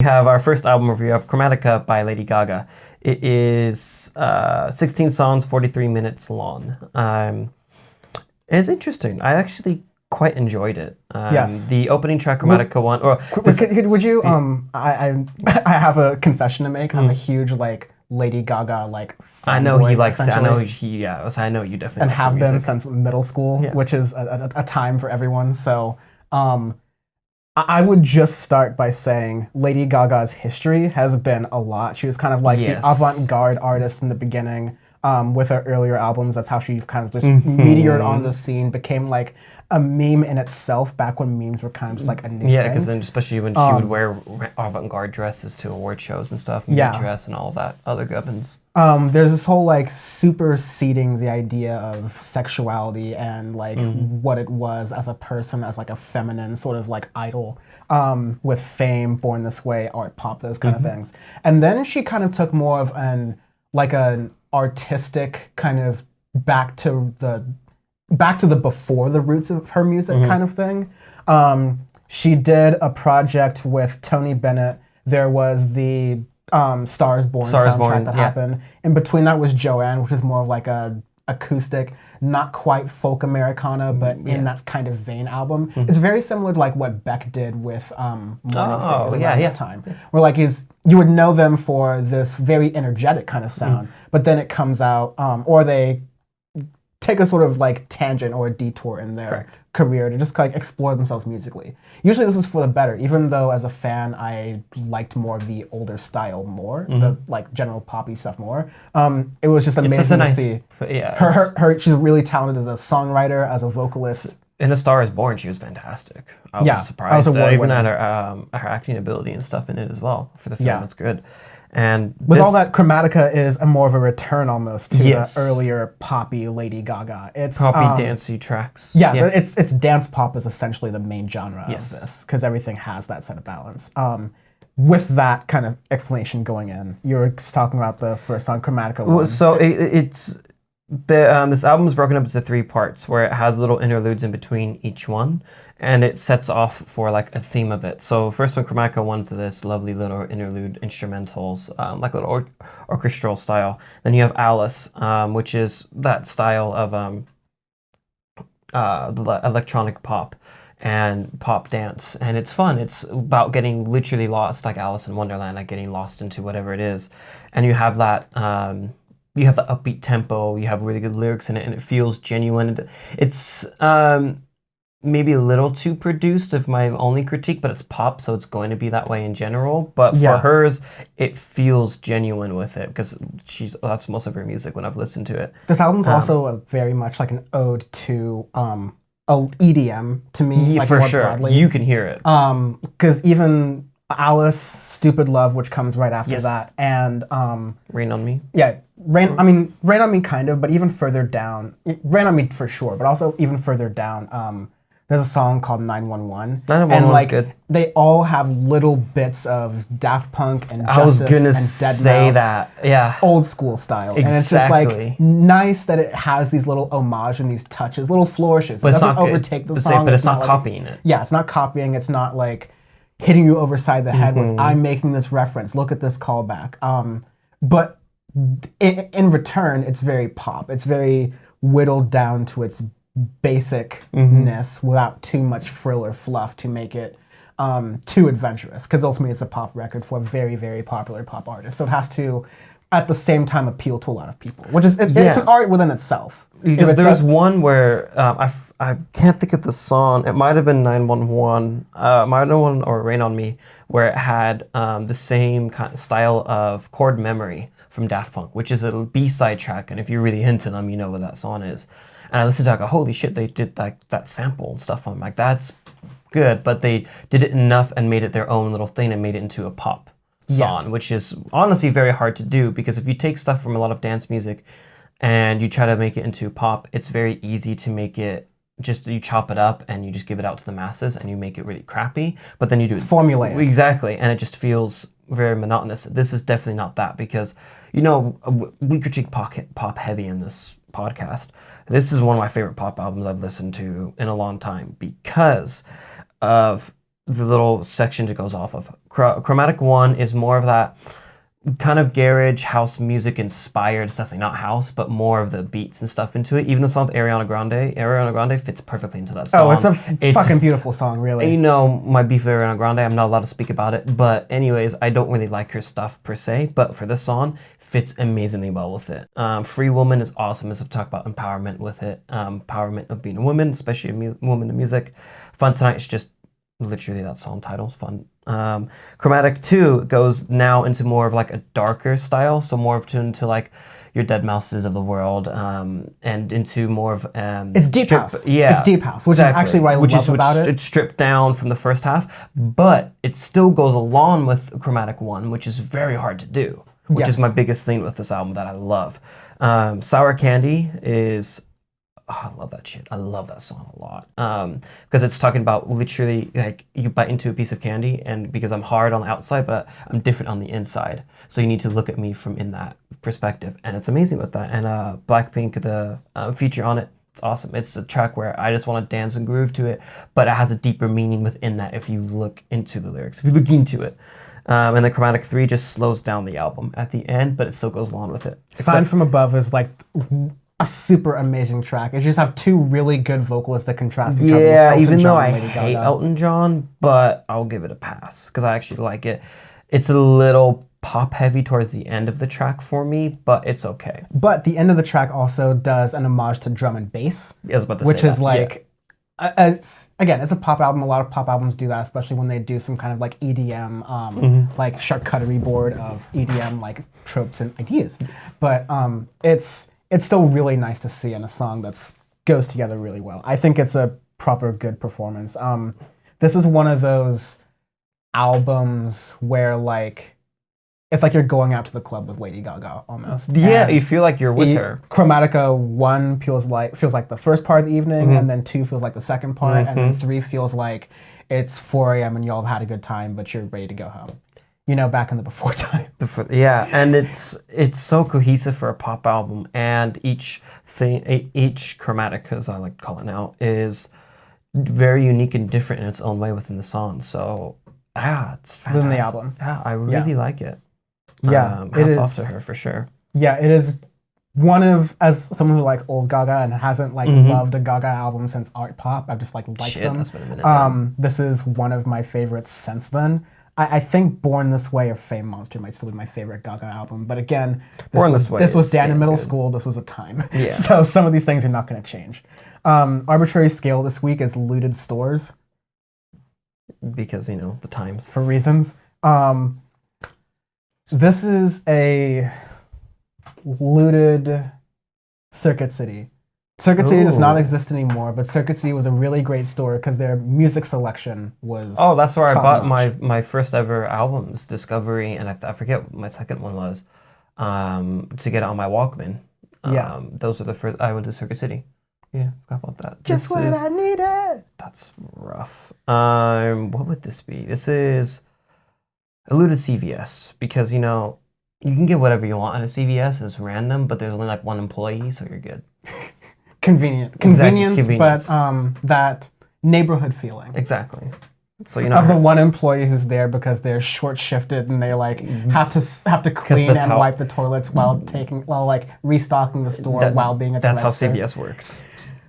We have our first album review of Chromatica by Lady Gaga. It is 16 songs, 43 minutes long. It's interesting. I actually quite enjoyed it. Yes. The opening track, Chromatica one. Or would you? I have a confession to make. I'm a huge Lady Gaga I know he fanboy, likes it. I know essentially, I know you definitely and like her have been music. since middle school, which is a time for everyone. So I would just start by saying Lady Gaga's history has been a lot. She was kind of like the avant-garde artist in the beginning. With her earlier albums, that's how she kind of just meteored on the scene, became like a meme in itself back when memes were kind of just like a new thing. Yeah, because then especially when she would wear avant-garde dresses to award shows and stuff, dress and all that other gubbins. There's this whole superseding the idea of sexuality and what it was as a person, as a feminine sort of idol, with Fame, Born This Way, art pop, those kind of things. And then she kind of took more of an artistic kind of back to the before the roots of her music kind of thing. She did a project with Tony Bennett. There was the Stars Born soundtrack that happened. In between that was Joanne, which is more of a acoustic, not quite folk Americana, but in that kind of vein album. It's very similar to what Beck did with Morning Phase around that time. Where you would know them for this very energetic kind of sound, but then it comes out, or they take a sort of tangent or a detour in their career to just explore themselves musically. Usually this is for the better, even though as a fan I liked more of the older style more, the general poppy stuff more. It was just amazing to see. She's really talented as a songwriter, as a vocalist. In A Star Is Born, she was fantastic. I was surprised. Even at her acting ability and stuff in it as well for the film. It's good. And with all that, Chromatica is more of a return almost to the earlier poppy Lady Gaga. It's poppy dancey tracks. It's dance pop is essentially the main genre of this, because everything has that set of balance. With that kind of explanation going in, you were talking about the first song, Chromatica 1. So it's this album is broken up into 3 parts, where it has little interludes in between each one, and it sets off for a theme of it. So first one, Chromatica 1's this lovely little interlude instrumentals, little orchestral style. Then you have Alice, which is that style of electronic pop and pop dance, and it's fun. It's about getting literally lost, like Alice in Wonderland, getting lost into whatever it is. And you have that you have the upbeat tempo, you have really good lyrics in it, and it feels genuine. It's maybe a little too produced, if my only critique, but it's pop, so it's going to be that way in general. But for hers, it feels genuine with it, because that's most of her music when I've listened to it. This album's also very much an ode to EDM to me. For sure, broadly. You can hear it. Because even Alice, Stupid Love, which comes right after that, and Rain on Me. Yeah, Rain on Me kind of, but even further down, Rain on Me for sure, but also even further down, there's a song called 911. 911's good. They all have little bits of Daft Punk and I was Justice gonna and say Dead that, yeah. Old school style. Exactly. And it's just nice that it has these little homage and these touches, little flourishes. But it doesn't overtake the song. But it's not copying it. Yeah, it's not copying. It's not hitting you overside the head with, I'm making this reference, look at this callback. But in return, it's very pop. It's very whittled down to its basicness without too much frill or fluff to make it too adventurous, because ultimately it's a pop record for a very, very popular pop artist. So it has to, at the same time, appeal to a lot of people, which is it's an art within itself. Because there's one where I can't think of the song. It might have been 911, or Rain on Me, where it had the same kind of style of chord memory from Daft Punk, which is a B-side track, and if you're really into them, you know what that song is. And I listened to it, I go, holy shit, they did that sample and stuff. I'm like, that's good, but they did it enough and made it their own little thing and made it into a pop song, which is honestly very hard to do, because if you take stuff from a lot of dance music and you try to make it into pop, it's very easy to make it you chop it up and you just give it out to the masses and you make it really crappy, but then you do it's formulaic. Exactly, and it just feels very monotonous. This is definitely not that, because, we critique pop heavy in this podcast. This is one of my favorite pop albums I've listened to in a long time, because of the little sections it goes off of. Chromatic 1 is more of that kind of garage house music inspired stuff, like not house, but more of the beats and stuff into it. Even the song with Ariana Grande fits perfectly into that song. Oh, it's a fucking beautiful song, really. You know, my beef with Ariana Grande, I'm not allowed to speak about it, but anyways, I don't really like her stuff per se, but for this song, fits amazingly well with it. Free Woman is awesome, as I've talked about empowerment with it, empowerment of being a woman, especially a woman in music. Fun Tonight is just literally that song title is fun. Chromatic 2 goes now into more of like a darker style, so more of tuned to like your Dead Mouses of the world, and into more of it's deep house. Yeah, it's deep house, which exactly. is actually what I love about it. It's stripped down from the first half, but it still goes along with Chromatic 1, which is very hard to do. Which is my biggest thing with this album that I love. Sour Candy is, I love that shit. I love that song a lot. Because it's talking about literally like you bite into a piece of candy, and because I'm hard on the outside, but I'm different on the inside. So you need to look at me from in that perspective. And it's amazing with that. And Blackpink, the feature on it, it's awesome. It's a track where I just want to dance and groove to it, but it has a deeper meaning within that if you look into the lyrics, if you look into it. And the Chromatic 3 just slows down the album at the end, but it still goes along with it. Sign from Above is like a super amazing track. It just have two really good vocalists that contrast each other. Yeah, even though I hate Elton John, but I'll give it a pass because I actually like it. It's a little pop heavy towards the end of the track for me, but it's okay. But the end of the track also does an homage to drum and bass, which is like, it's a pop album. A lot of pop albums do that, especially when they do some kind of like EDM, like charcuterie board of EDM like tropes and ideas. But it's still really nice to see in a song that goes together really well. I think it's a proper good performance. This is one of those albums where like it's like you're going out to the club with Lady Gaga almost. Yeah, and you feel like you're with her. Chromatica 1 feels like the first part of the evening, and then 2 feels like the second part, and then 3 feels like it's 4 a.m. and y'all have had a good time, but you're ready to go home. You know, back in the before time. Yeah, and it's so cohesive for a pop album, and each Chromatica, as I like to call it now, is very unique and different in its own way within the song. So, it's fantastic. Within the album. Yeah, I really like it. Yeah, hats off to her for sure. Yeah, it is one of, as someone who likes old Gaga and hasn't like loved a Gaga album since Art Pop, I've just like liked them. That's been a minute. This is one of my favorites since then. I think Born This Way or Fame Monster might still be my favorite Gaga album, but again, this was Dan in middle school. This was a time, so some of these things are not going to change. Arbitrary Scale this week is Looted Stores. Because, the times. For reasons. This is a looted Circuit City. Circuit City does not exist anymore, but Circuit City was a really great store because their music selection was that's where I bought my first ever albums, Discovery, and I forget what my second one was, to get it on my Walkman. Those are the first. I went to Circuit City. Yeah, forgot about that. Just what I needed. That's rough. What would this be? This is a looted CVS because, you can get whatever you want at a CVS. It's random, but there's only like one employee, so you're good. Convenient. Convenience, but that neighborhood feeling. Exactly. So of the one employee who's there because they're short shifted and they like have to clean and wipe the toilets while like restocking the store while being at the That's register. how CVS works.